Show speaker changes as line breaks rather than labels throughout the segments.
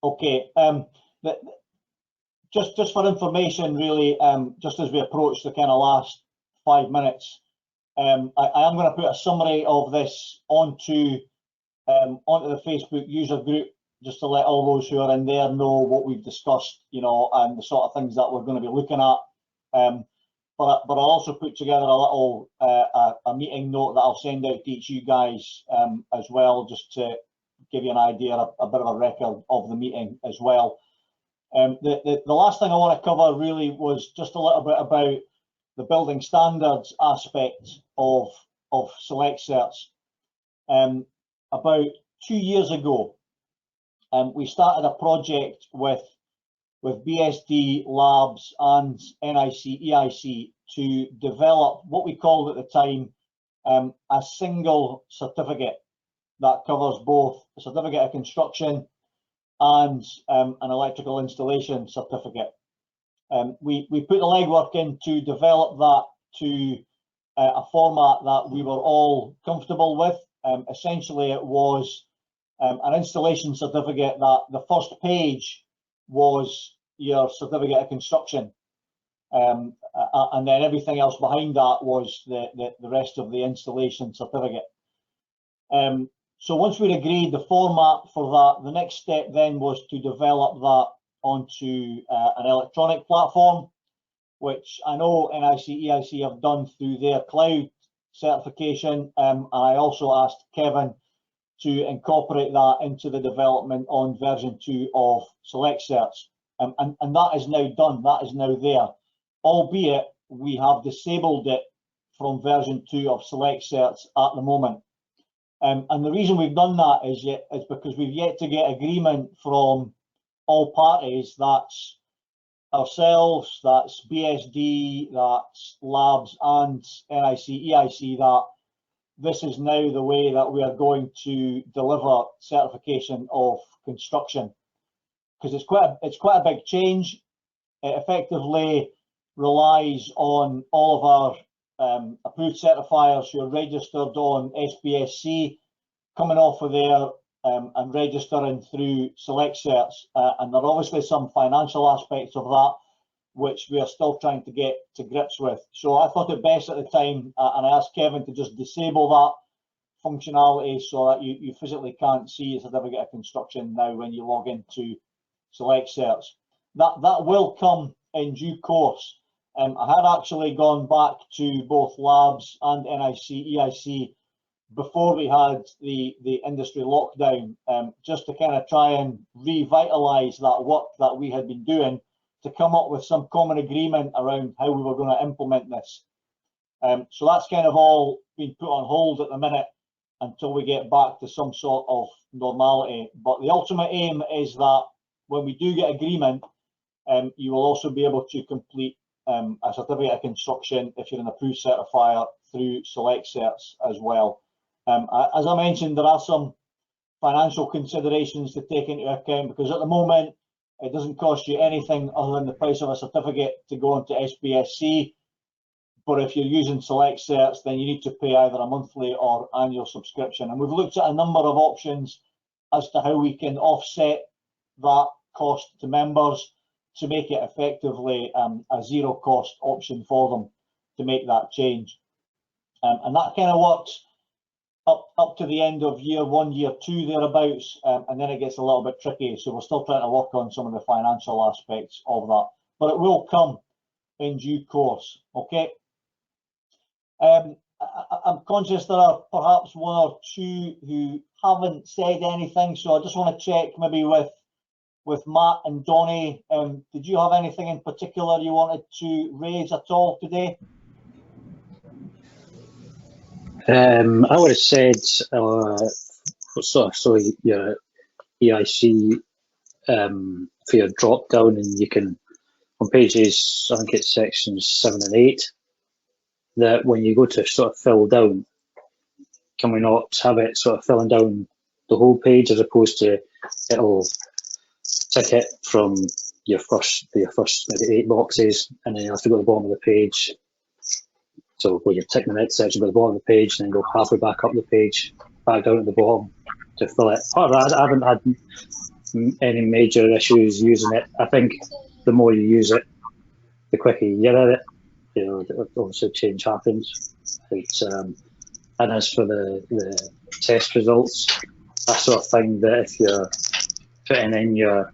Okay. Just for information, really, just as we approach the kind of last 5 minutes, I am going to put a summary of this onto the Facebook user group, just to let all those who are in there know what we've discussed, you know, and the sort of things that we're going to be looking at. But I'll also put together a little a meeting note that I'll send out to each of you guys as well, just to give you an idea, a bit of a record of the meeting as well. The last thing I want to cover really was just a little bit about the building standards aspect of SELECTCerts. About 2 years ago, we started a project with BSD Labs and NIC EIC to develop what we called at the time a single certificate that covers both a certificate of construction and an electrical installation certificate. We put the legwork in to develop that to a format that we were all comfortable with. Essentially, it was an installation certificate that the first page was your certificate of construction, and then everything else behind that was the rest of the installation certificate. So once we'd agreed the format for that, the next step then was to develop that onto an electronic platform, which I know NIC EIC have done through their cloud certification. And I also asked Kevin to incorporate that into the development on version 2 of SELECTCerts. And that is now done, that is now there, albeit we have disabled it from version 2 of SELECTCerts at the moment. And the reason we've done that is because we've yet to get agreement from all parties. That's ourselves, that's BSD, that's Labs and NIC EIC, that this is now the way that we are going to deliver certification of construction, because it's quite a big change. It effectively relies on all of our approved certifiers who are registered on SBSC coming off of there and registering through SELECTCerts, and there are obviously some financial aspects of that which we are still trying to get to grips with. So I thought it best at the time, and I asked Kevin to just disable that functionality so that you physically can't see a certificate of construction now when you log into SELECTCerts. That will come in due course. I had actually gone back to both Labs and NIC EIC before we had the industry lockdown, just to kind of try and revitalise that work that we had been doing to come up with some common agreement around how we were going to implement this. So that's kind of all been put on hold at the minute until we get back to some sort of normality. But the ultimate aim is that when we do get agreement, you will also be able to complete a certificate of construction if you're an approved certifier through SELECTCerts as well. As I mentioned, there are some financial considerations to take into account, because at the moment it doesn't cost you anything other than the price of a certificate to go into SBSC. But if you're using SELECTCerts, then you need to pay either a monthly or annual subscription. And we've looked at a number of options as to how we can offset that cost to members to make it effectively a zero cost option for them to make that change. And that kind of works up to the end of year 1, year 2, thereabouts, and then it gets a little bit tricky. So we're still trying to work on some of the financial aspects of that, but it will come in due course. Okay. I'm conscious there are perhaps one or two who haven't said anything, so I just want to check maybe with Matt and Donnie. Did you have anything in particular you wanted to raise at all today?
I would have said so your EIC for your drop down, and you can on pages, I think it's sections 7 and 8, that when you go to sort of fill down, can we not have it sort of filling down the whole page, as opposed to it'll tick it from your first maybe 8 boxes, and then you have to go to the bottom of the page. So where you tick the next section, go to the bottom of the page, and then go halfway back up the page, back down at the bottom to fill it. Part of that, I haven't had any major issues using it. I think the more you use it, the quicker you get at it. You know, obviously change happens. It's and as for the test results, that sort of thing, that if you're putting in your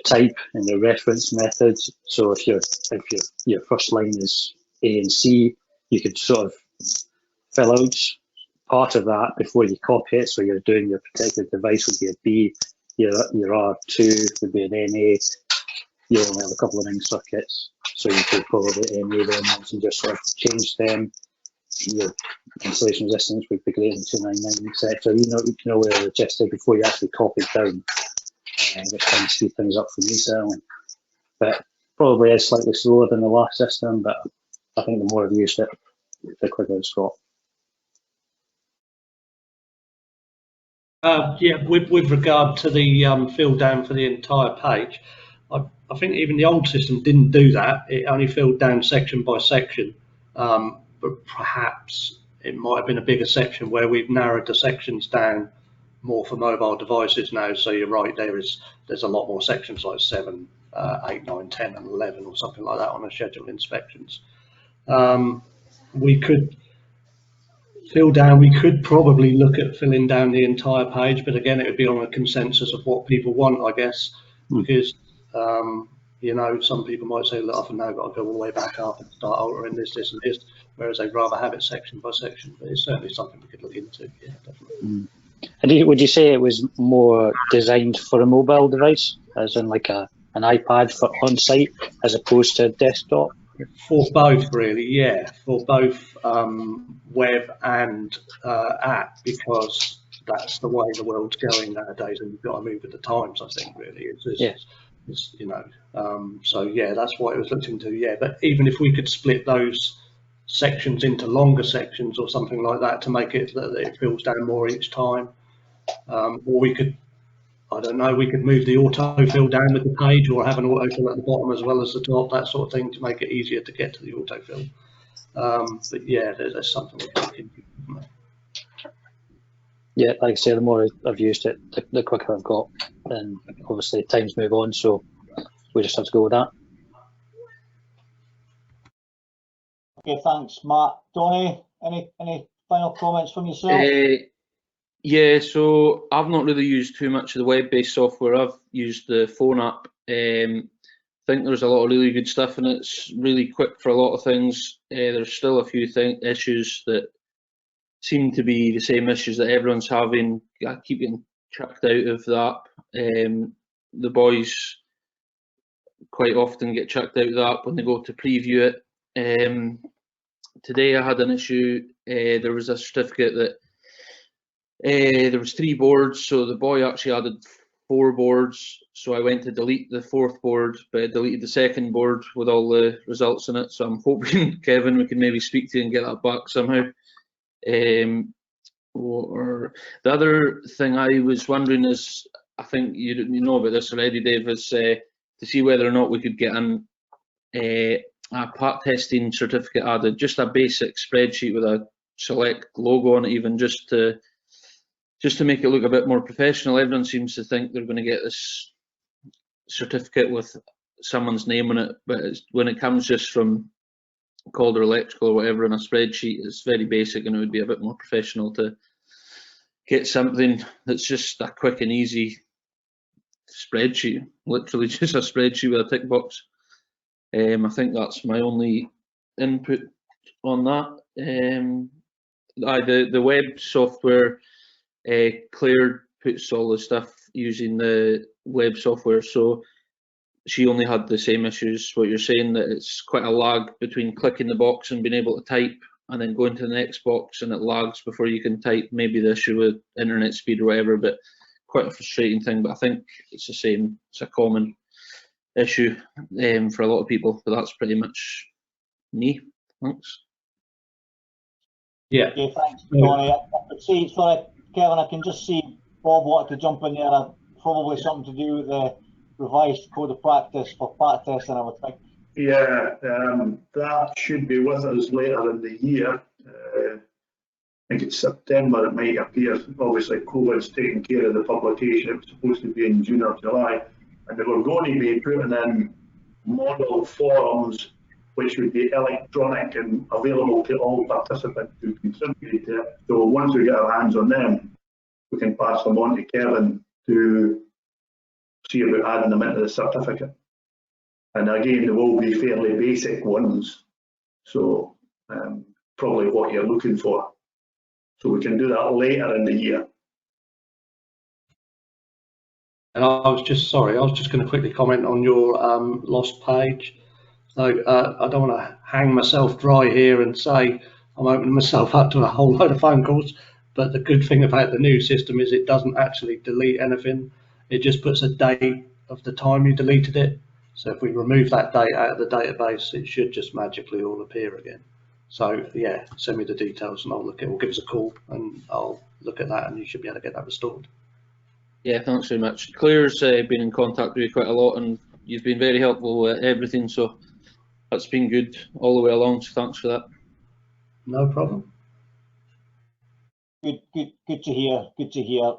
type and your reference methods, so if your first line is A and C, you could sort of fill out part of that before you copy it. So you're doing your protected device would be a B, your R2 would be an NA. You only have a couple of ring circuits, so you could probably NA them and just sort of change them. Your installation resistance would be greater than 299, etc. You know where they're registered before you actually copy it down, which can speed things up for me certainly. But probably is slightly slower than the last system, but I think the more I've used it, the quicker it's got.
Yeah, with regard to the fill down for the entire page, I think even the old system didn't do that. It only filled down section by section, but perhaps it might have been a bigger section where we've narrowed the sections down more for mobile devices now. So you're right, there's a lot more sections like 7, 8, 9, 10 and 11 or something like that on the scheduled inspections. We could fill down, we could probably look at filling down the entire page, but again, it would be on a consensus of what people want, I guess, because you know, some people might say, look, I've now got to go all the way back up and start altering this, and this, whereas they'd rather have it section by section. But it's certainly something we could look into. Yeah, definitely.
And would you say it was more designed for a mobile device, as in like an iPad for on site, as opposed to a desktop?
For both, really, yeah, for both web and app, because that's the way the world's going nowadays, and you've got to move with the times. I think really, it's you know, so yeah, that's what it was looked into. Yeah, but even if we could split those sections into longer sections or something like that to make it that it fills down more each time, or we could, I don't know, we could move the autofill down with the page, or have an autofill at the bottom as well as the top, that sort of thing, to make it easier to get to the autofill. But yeah, there's something we can look into.
Yeah, like I say, the more I've used it, the quicker I've got, and obviously times move on, so we just have to go with that.
Okay, thanks, Matt. Donny, any final comments from yourself?
Yeah, so I've not really used too much of the web-based software. I've used the phone app. I think there's a lot of really good stuff in it. It's really quick for a lot of things. There's still a few issues that seem to be the same issues that everyone's having. I keep getting chucked out of the app. The boys quite often get chucked out of the app when they go to preview it. Today I had an issue. There was a certificate that there was 3 boards, so the boy actually added 4 boards. So I went to delete the 4th board, but I deleted the 2nd board with all the results in it. So I'm hoping, Kevin, we can maybe speak to you and get that back somehow. Or the other thing I was wondering is, I think you know about this already, Dave, is to see whether or not we could get a part testing certificate added, just a basic spreadsheet with a select logo on it, even just to make it look a bit more professional. Everyone seems to think they're going to get this certificate with someone's name on it, but when it comes just from Calder Electrical or whatever in a spreadsheet, it's very basic, and it would be a bit more professional to get something that's just a quick and easy spreadsheet, literally just a spreadsheet with a tick box. I think that's my only input on that. The web software, Claire puts all the stuff using the web software, so she only had the same issues. What you're saying, that it's quite a lag between clicking the box and being able to type, and then going to the next box and it lags before you can type. Maybe the issue with internet speed or whatever, but quite a frustrating thing. But I think it's the same. It's a common issue for a lot of people, but that's pretty much me. Thanks.
Yeah.
Okay, thanks, Donny. I could see, sorry, Kevin, I can just see Bob wanted to jump in there. Probably something to do with the revised code of practice for part testing, I would think.
Yeah, that should be with us later in the year. think it's September it might appear. Obviously COVID's taking care of the publication. It was supposed to be in June or July, and they were going to be putting in model forums which would be electronic and available to all participants who contribute to it. So once we get our hands on them, we can pass them on to Kevin to see about adding them into the certificate. And again, they will be fairly basic ones, so probably what you're looking for. So we can do that later in the year.
And I was just going to quickly comment on your lost page. So I don't want to hang myself dry here and say I'm opening myself up to a whole load of phone calls, but the good thing about the new system is it doesn't actually delete anything. It just puts a date of the time you deleted it. So if we remove that date out of the database, it should just magically all appear again. So yeah, send me the details and I'll look at it, or give us a call and I'll look at that, and you should be able to get that restored.
Yeah, thanks very much. Claire's been in contact with you quite a lot, and you've been very helpful with everything, so that's been good all the way along, so thanks for that.
No problem.
Good to hear.